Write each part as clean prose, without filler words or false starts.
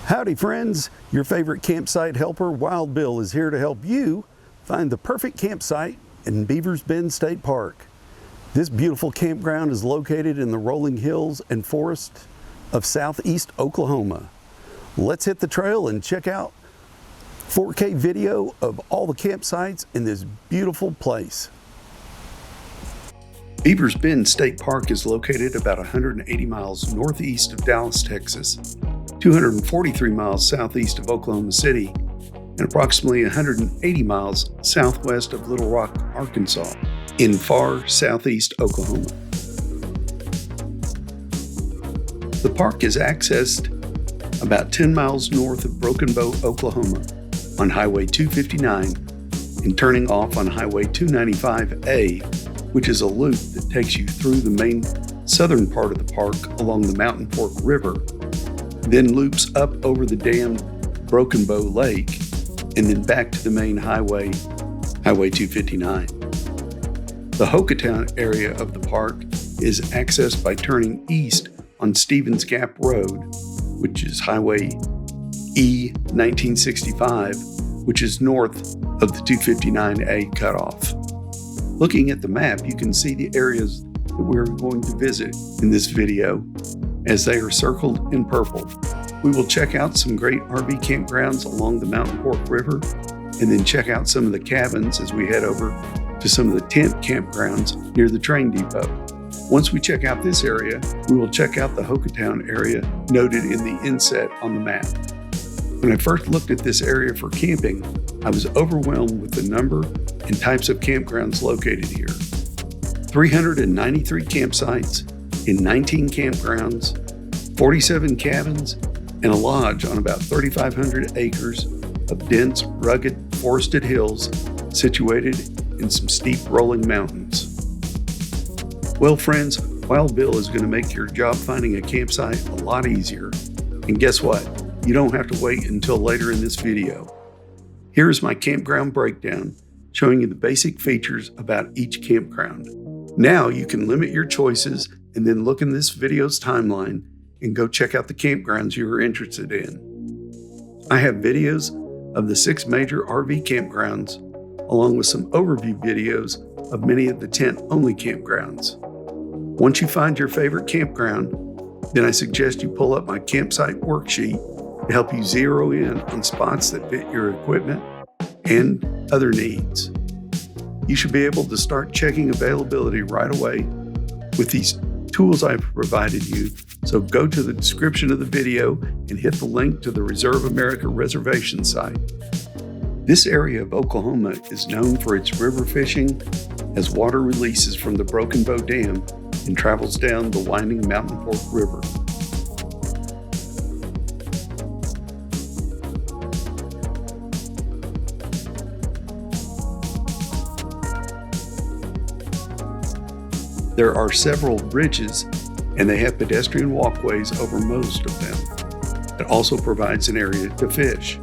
Howdy friends, your favorite campsite helper, Wild Bill, is here to help you find the perfect campsite in Beavers Bend State Park. This beautiful campground is located in the rolling hills and forest of southeast Oklahoma. Let's hit the trail and check out 4K video of all the campsites in this beautiful place. Beavers Bend State Park is located about 180 miles northeast of Dallas, Texas, 243 miles southeast of Oklahoma City, and approximately 180 miles southwest of Little Rock, Arkansas, in far southeast Oklahoma. The park is accessed about 10 miles north of Broken Bow, Oklahoma, on Highway 259 and turning off on Highway 295A, which is a loop that takes you through the main southern part of the park along the Mountain Fork River, then loops up over the dammed Broken Bow Lake, and then back to the main highway, Highway 259. The Hochatown area of the park is accessed by turning east on Stevens Gap Road, which is Highway E-1965, which is north of the 259A cutoff. Looking at the map, you can see the areas that we're going to visit in this video as they are circled in purple. We will check out some great RV campgrounds along the Mountain Fork River and then check out some of the cabins as we head over to some of the tent campgrounds near the train depot. Once we check out this area, we will check out the Hochatown area noted in the inset on the map. When I first looked at this area for camping, I was overwhelmed with the number and types of campgrounds located here. 393 campsites in 19 campgrounds, 47 cabins, and a lodge on about 3,500 acres of dense, rugged, forested hills situated in some steep rolling mountains. Well friends, Wild Bill is going to make your job finding a campsite a lot easier. And guess what? You don't have to wait until later in this video. Here is my campground breakdown showing you the basic features about each campground. Now you can limit your choices and then look in this video's timeline and go check out the campgrounds you are interested in. I have videos of the 6 major RV campgrounds, along with some overview videos of many of the tent-only campgrounds. Once you find your favorite campground, then I suggest you pull up my campsite worksheet to help you zero in on spots that fit your equipment and other needs. You should be able to start checking availability right away with these tools I've provided you, so go to the description of the video and hit the link to the Reserve America reservation site. This area of Oklahoma is known for its river fishing as water releases from the Broken Bow Dam and travels down the winding Mountain Fork River. There are several bridges, and they have pedestrian walkways over most of them. It also provides an area to fish.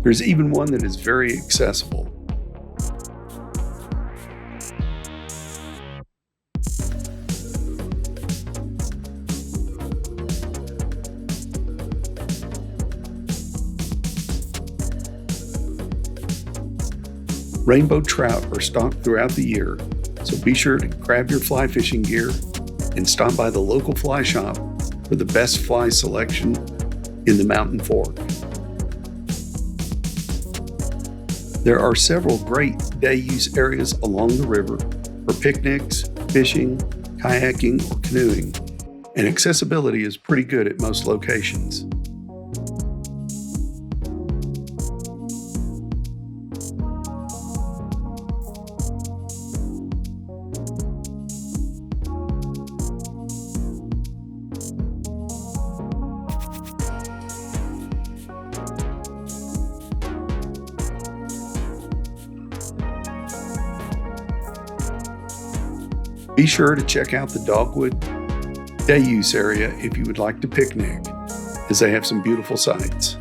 There's even one that is very accessible. Rainbow trout are stocked throughout the year, so be sure to grab your fly fishing gear and stop by the local fly shop for the best fly selection in the Mountain Fork. There are several great day use areas along the river for picnics, fishing, kayaking, or canoeing, and accessibility is pretty good at most locations. Be sure to check out the Dogwood day use area if you would like to picnic, as they have some beautiful sights.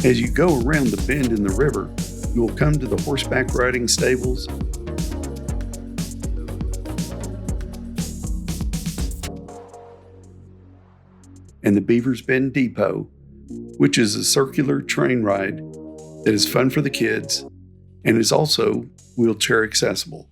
As you go around the bend in the river, you will come to the horseback riding stables, and the Beavers Bend Depot, which is a circular train ride that is fun for the kids and is also wheelchair accessible.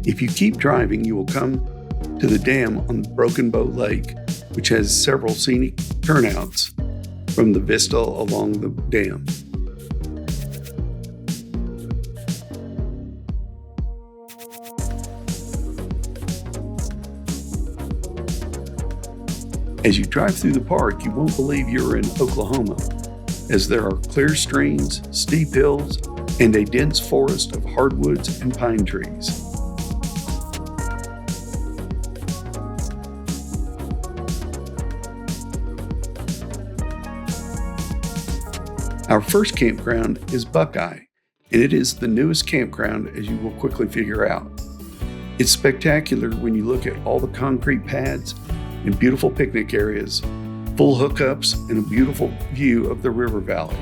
If you keep driving, you will come to the dam on Broken Boat Lake, which has several scenic turnouts from the vista along the dam. As you drive through the park, you won't believe you're in Oklahoma, as there are clear streams, steep hills, and a dense forest of hardwoods and pine trees. Our first campground is Buckeye, and it is the newest campground, as you will quickly figure out. It's spectacular when you look at all the concrete pads and beautiful picnic areas, full hookups, and a beautiful view of the river valley.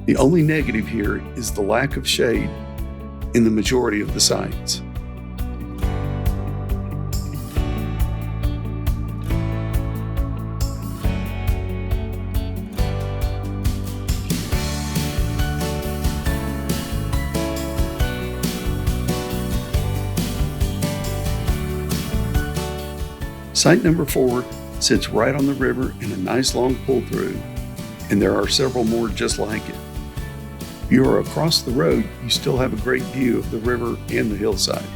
The only negative here is the lack of shade in the majority of the sites. Site number 4 sits right on the river in a nice long pull-through, and there are several more just like it. If you are across the road, you still have a great view of the river and the hillsides.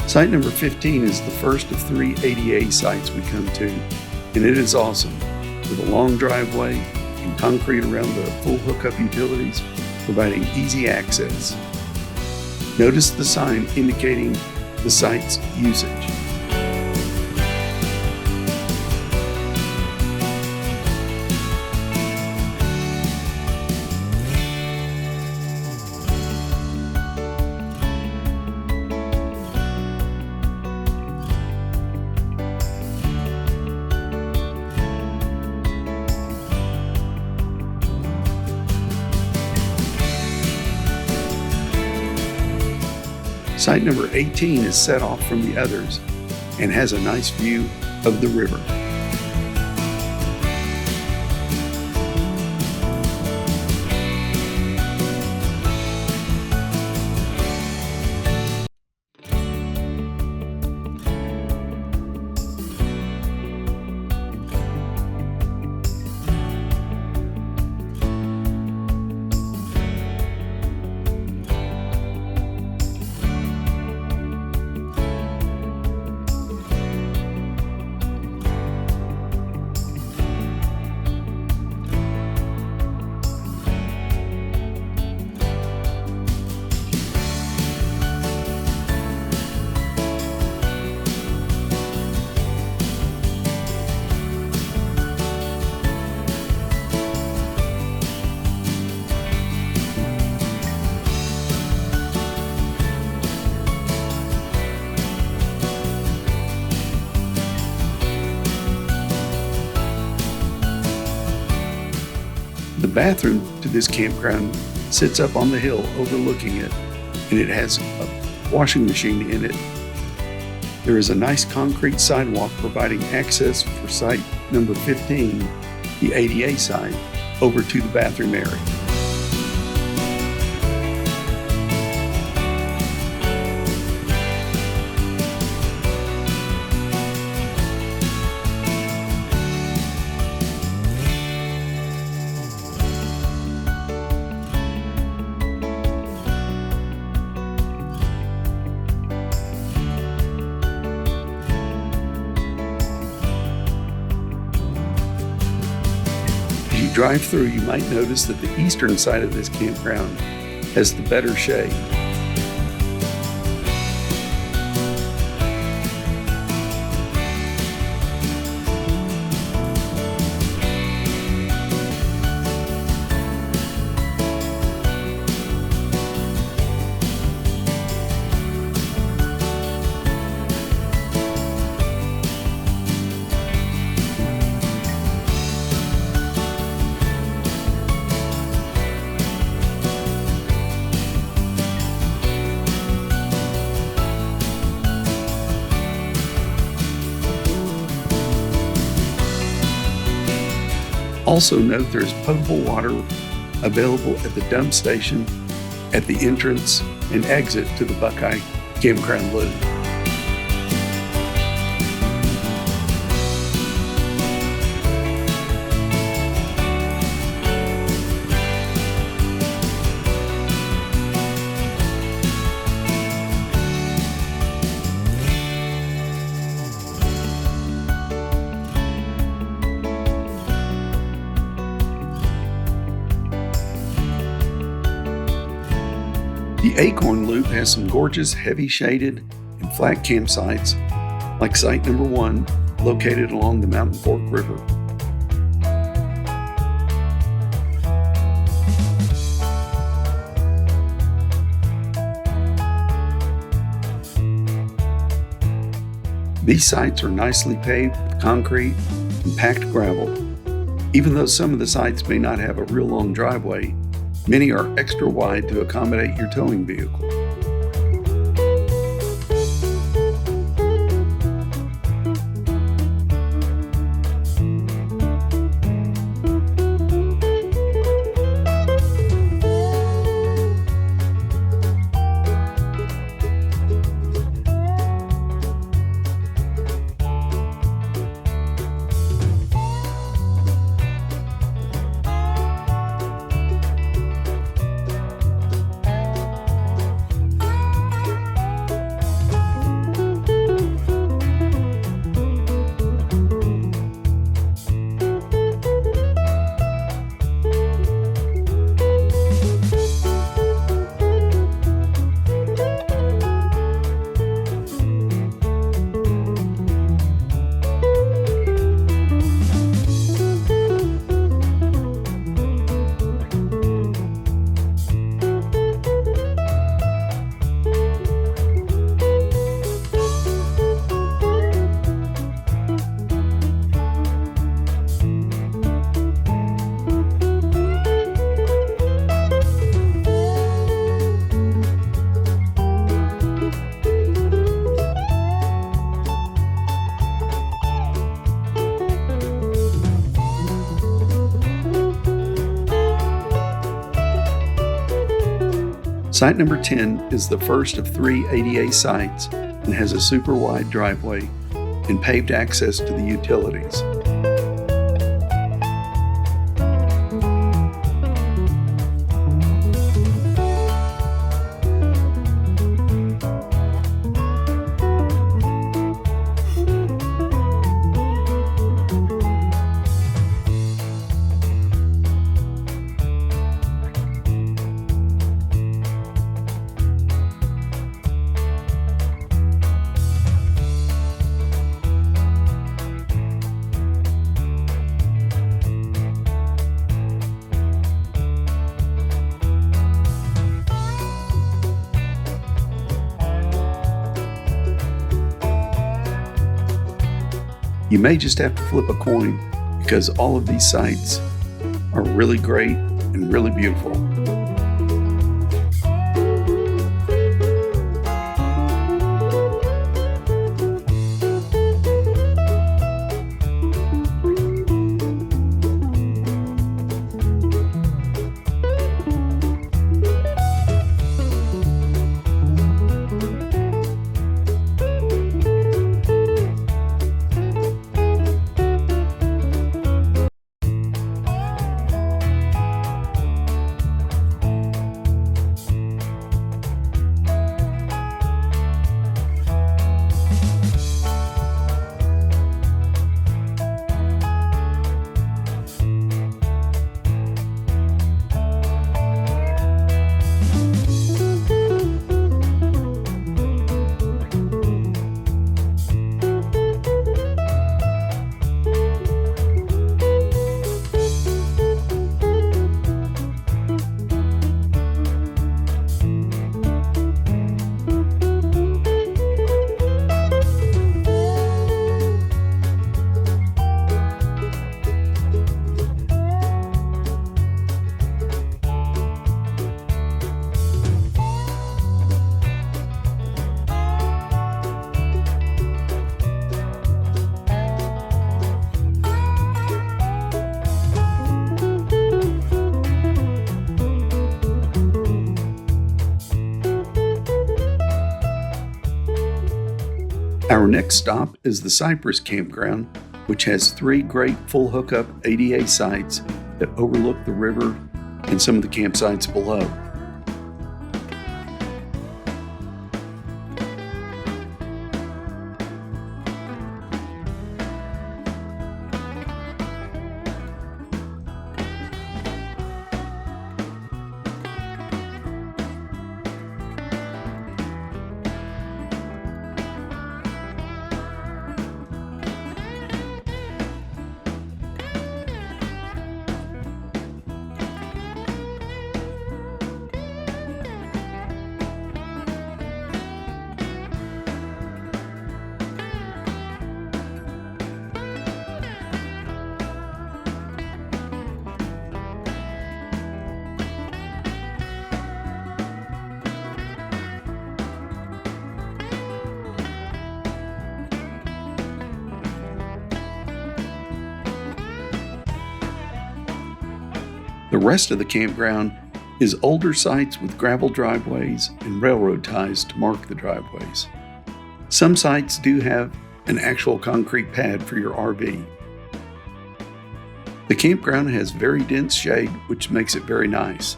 Site number 15 is the first of 3 ADA sites we come to, and it is awesome, with a long driveway and concrete around the full hookup utilities, providing easy access. Notice the sign indicating the site's usage. Site number 18 is set off from the others and has a nice view of the river. The bathroom to this campground sits up on the hill overlooking it, and it has a washing machine in it. There is a nice concrete sidewalk providing access for site number 15, the ADA site, over to the bathroom area. Drive through, you might notice that the eastern side of this campground has the better shade. Also note there's potable water available at the dump station at the entrance and exit to the Buckeye Campground Loop. The Acorn Loop has some gorgeous heavy shaded and flat campsites like site number 1 located along the Mountain Fork River. These sites are nicely paved with concrete and packed gravel. Even though some of the sites may not have a real long driveway, many are extra wide to accommodate your towing vehicle. Site number 10 is the first of 3 ADA sites and has a super wide driveway and paved access to the utilities. You may just have to flip a coin because all of these sites are really great and really beautiful. Our next stop is the Cypress campground, which has 3 great full hookup ADA sites that overlook the river and some of the campsites below. The rest of the campground is older sites with gravel driveways and railroad ties to mark the driveways. Some sites do have an actual concrete pad for your RV. The campground has very dense shade, which makes it very nice.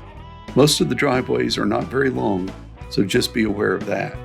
Most of the driveways are not very long, so just be aware of that.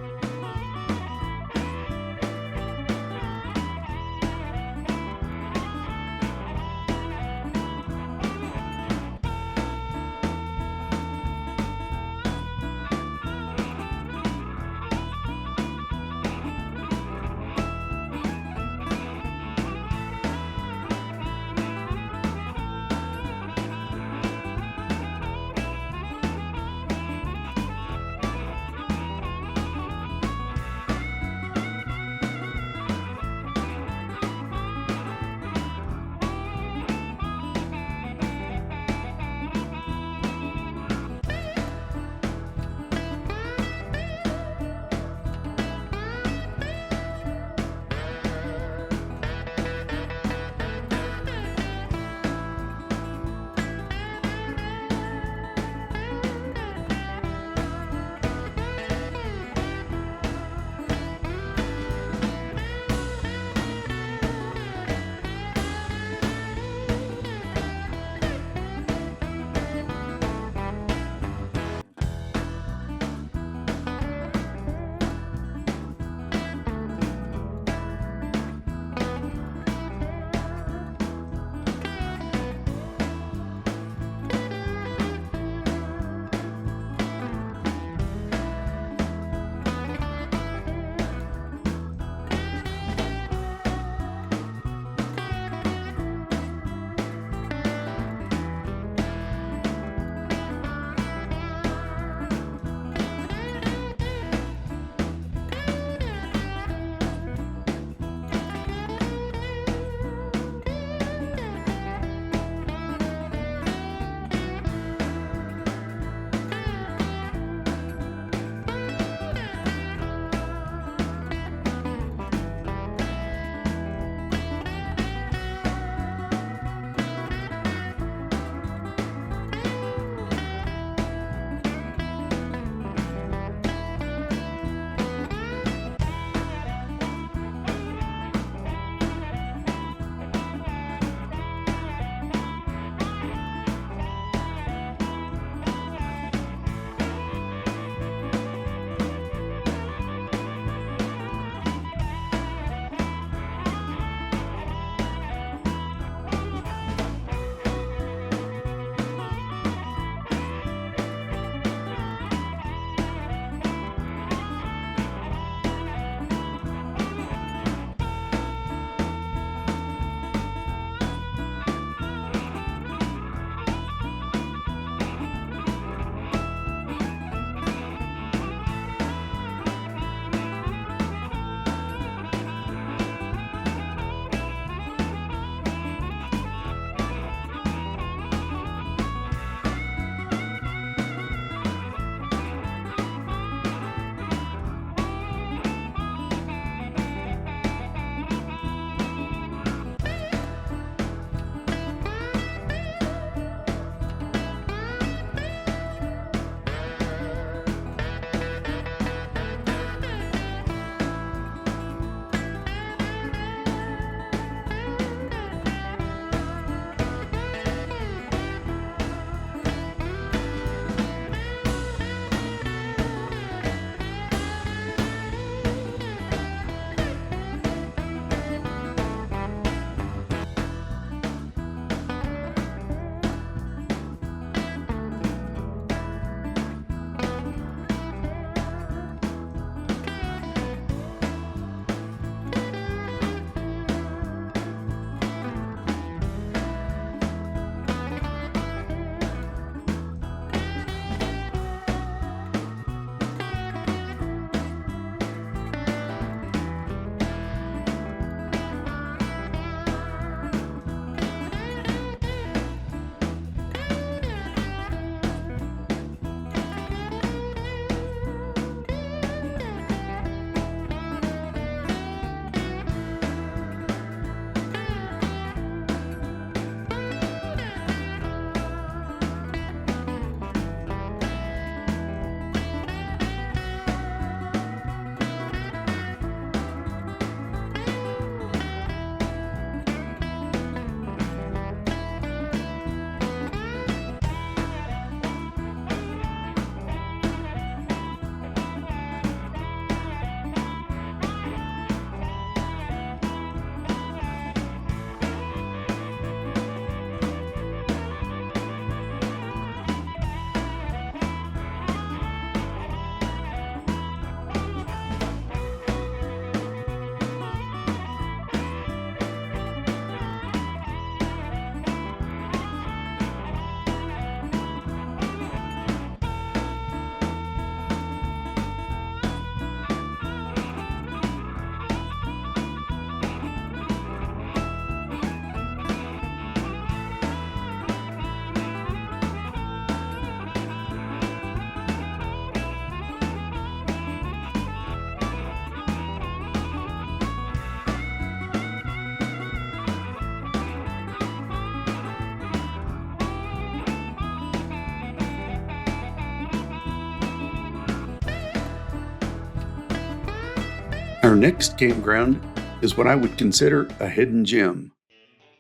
Our next campground is what I would consider a hidden gem.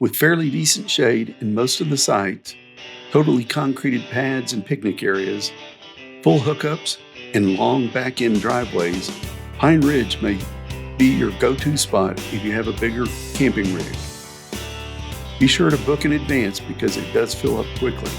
With fairly decent shade in most of the sites, totally concreted pads and picnic areas, full hookups, and long back-end driveways, Pine Ridge may be your go-to spot if you have a bigger camping rig. Be sure to book in advance because it does fill up quickly.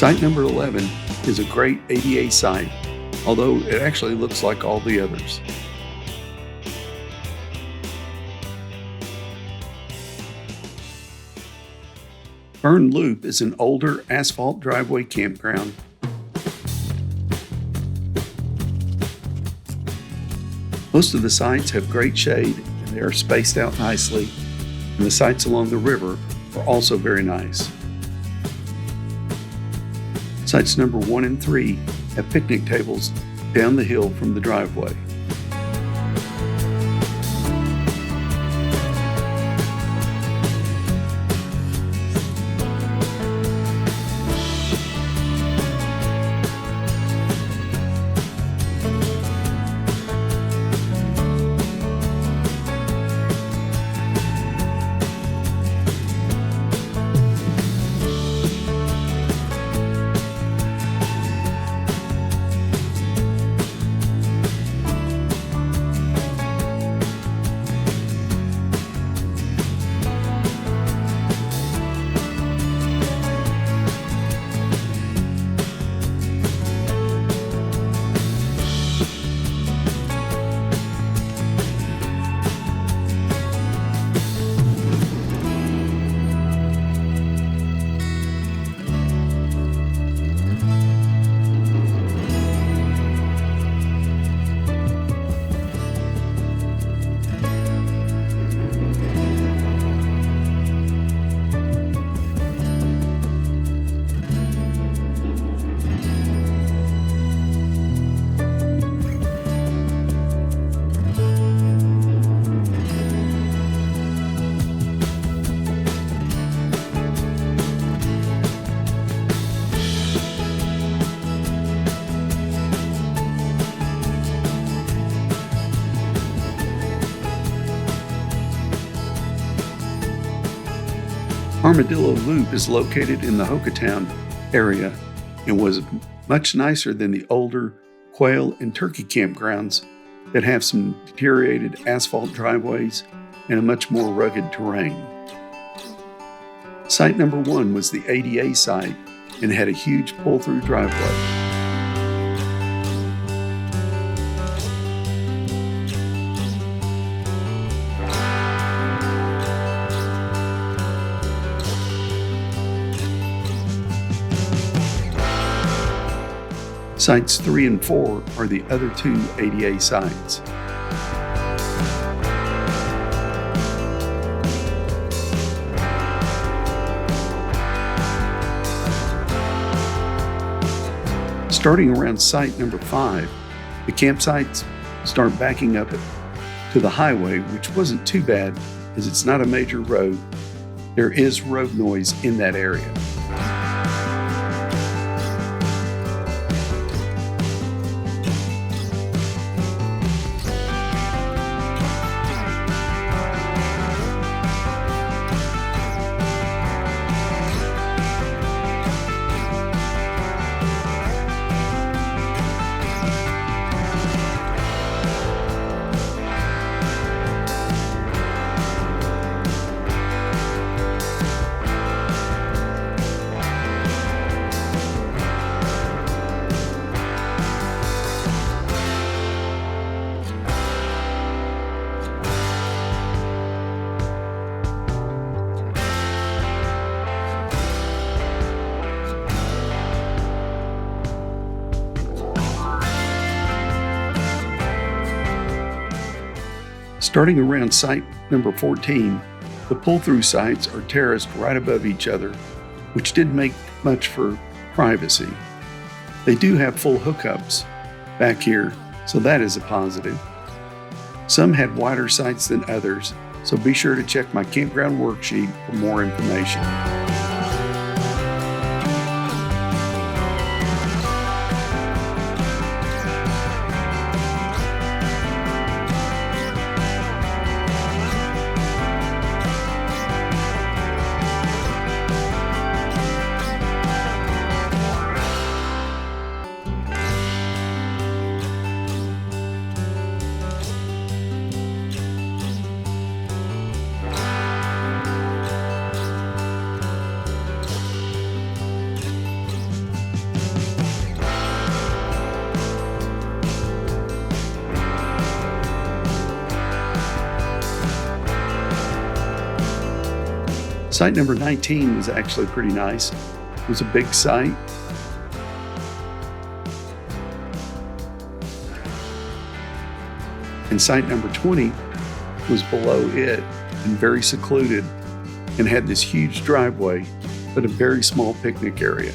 Site number 11 is a great ADA site, although it actually looks like all the others. Fern Loop is an older asphalt driveway campground. Most of the sites have great shade and they are spaced out nicely, and the sites along the river are also very nice. Sites number 1 and 3 have picnic tables down the hill from the driveway. Armadillo Loop is located in the Hochatown area and was much nicer than the older quail and turkey campgrounds that have some deteriorated asphalt driveways and a much more rugged terrain. Site number 1 was the ADA site and had a huge pull-through driveway. Sites 3 and 4 are the other 2 ADA sites. Starting around site number 5, the campsites start backing up to the highway, which wasn't too bad as it's not a major road. There is road noise in that area. Starting around site number 14, the pull-through sites are terraced right above each other, which didn't make much for privacy. They do have full hookups back here, so that is a positive. Some had wider sites than others, so be sure to check my campground worksheet for more information. Site number 19 was actually pretty nice. It was a big site. And site number 20 was below it and very secluded and had this huge driveway, but a very small picnic area.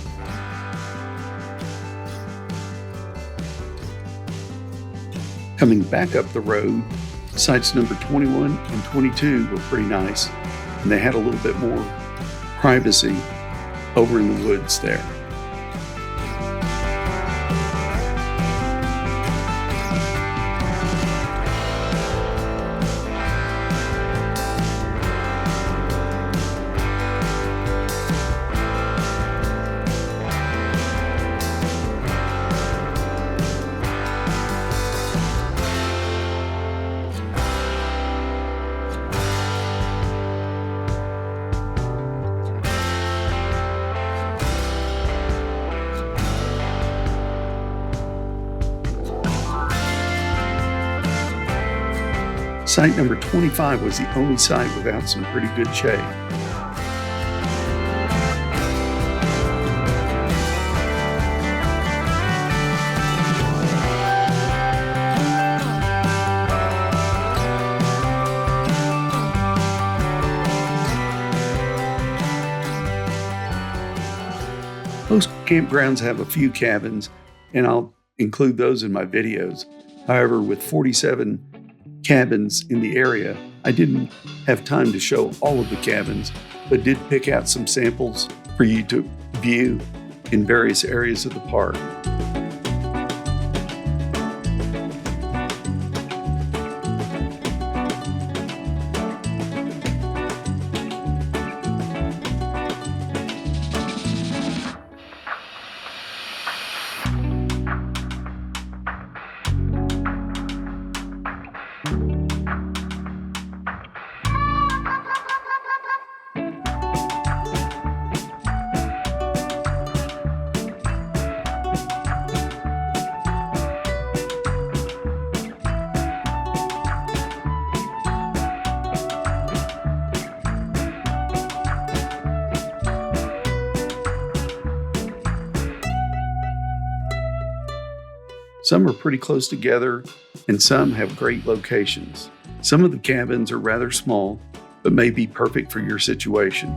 Coming back up the road, sites number 21 and 22 were pretty nice, and they had a little bit more privacy over in the woods there. Site number 25 was the only site without some pretty good shade. Most campgrounds have a few cabins, and I'll include those in my videos. However, with 47 cabins in the area, I didn't have time to show all of the cabins, but did pick out some samples for you to view in various areas of the park. Some are pretty close together, and some have great locations. Some of the cabins are rather small, but may be perfect for your situation.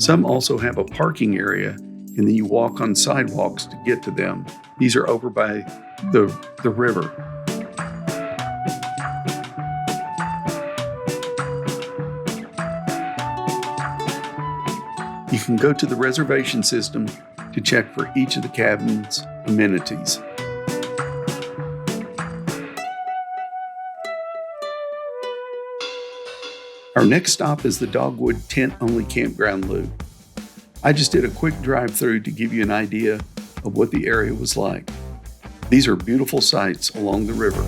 Some also have a parking area, and then you walk on sidewalks to get to them. These are over by the river. You can go to the reservation system to check for each of the cabin's amenities. Our next stop is the Dogwood tent-only campground loop. I just did a quick drive-through to give you an idea of what the area was like. These are beautiful sights along the river.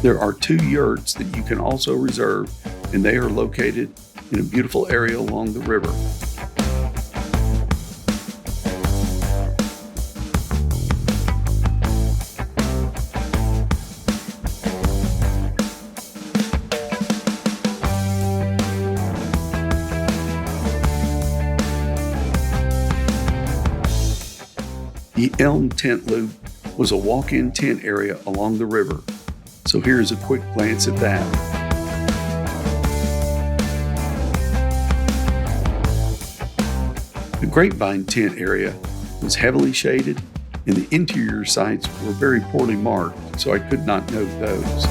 There are 2 yurts that you can also reserve, and they are located in a beautiful area along the river. The Elm Tent Loop was a walk-in tent area along the river. So here's a quick glance at that. The Grapevine tent area was heavily shaded, and the interior sites were very poorly marked, so I could not note those.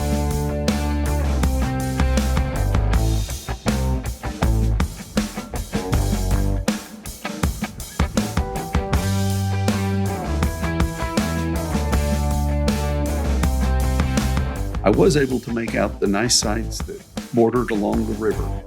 I was able to make out the nice sites that bordered along the river.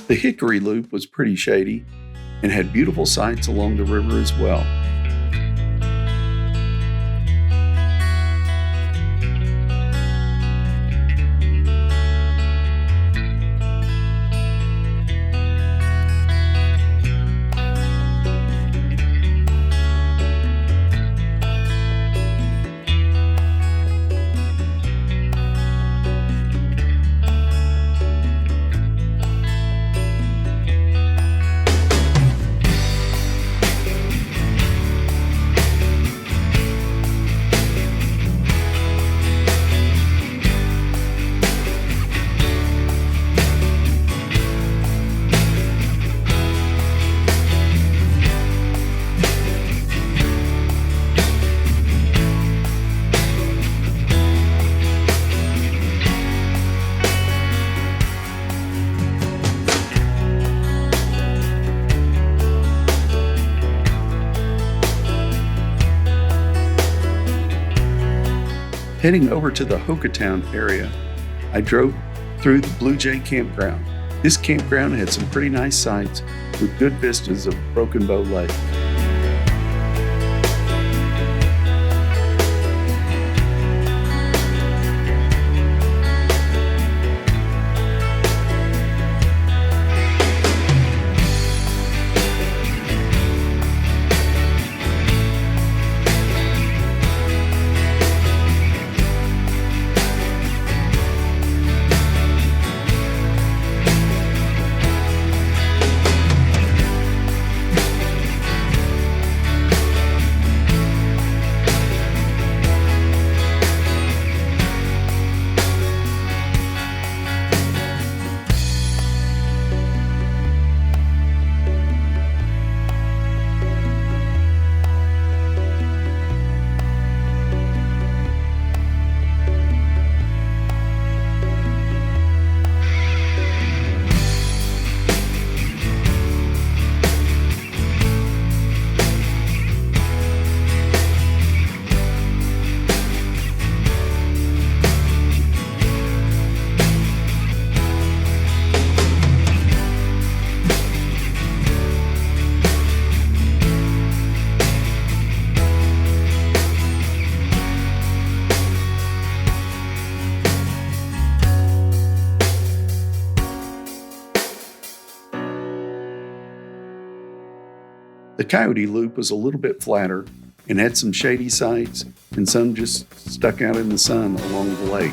The Hickory Loop was pretty shady and had beautiful sights along the river as well. Heading over to the Hochatown area, I drove through the Bluejay campground. This campground had some pretty nice sights with good vistas of Broken Bow Lake. Coyote Loop was a little bit flatter and had some shady sites, and some just stuck out in the sun along the lake.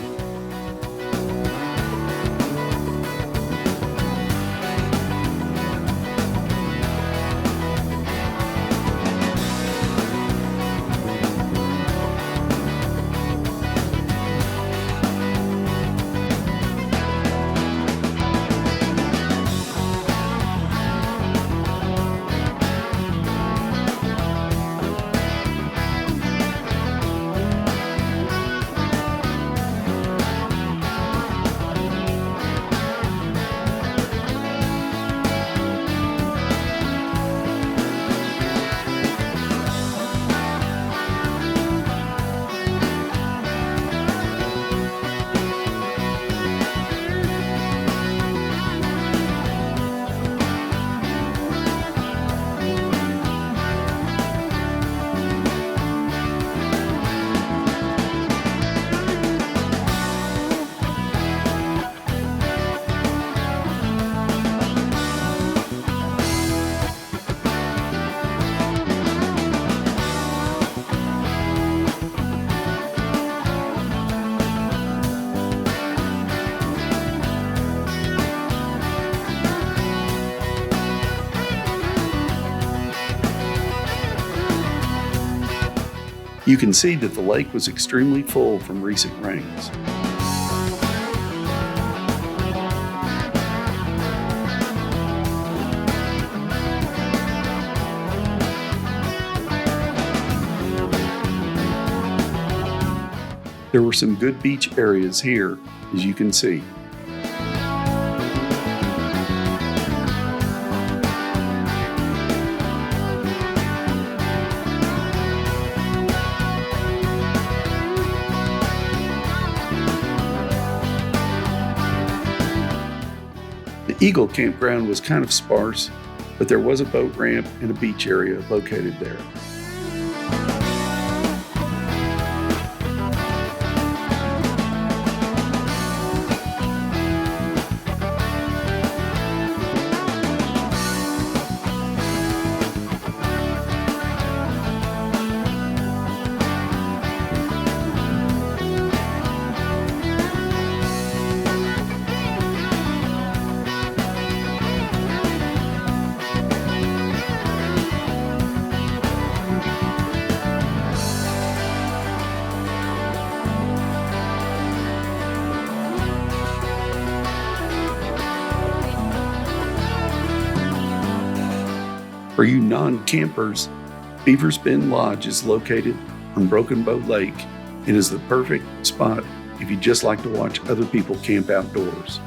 You can see that the lake was extremely full from recent rains. There were some good beach areas here, as you can see. The Eagle campground was kind of sparse, but there was a boat ramp and a beach area located there. For you non-campers, Beavers Bend Lodge is located on Broken Bow Lake and is the perfect spot if you just like to watch other people camp outdoors.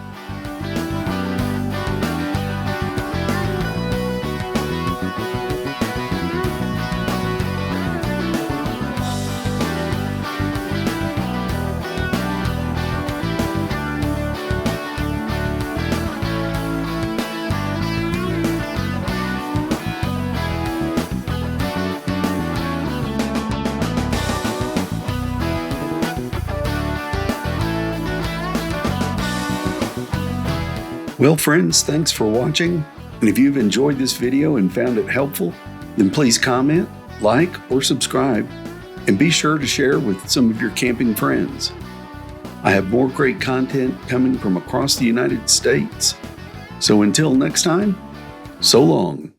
Well, friends, thanks for watching. And if you've enjoyed this video and found it helpful, then please comment, like, or subscribe, and be sure to share with some of your camping friends. I have more great content coming from across the United States. So until next time, so long.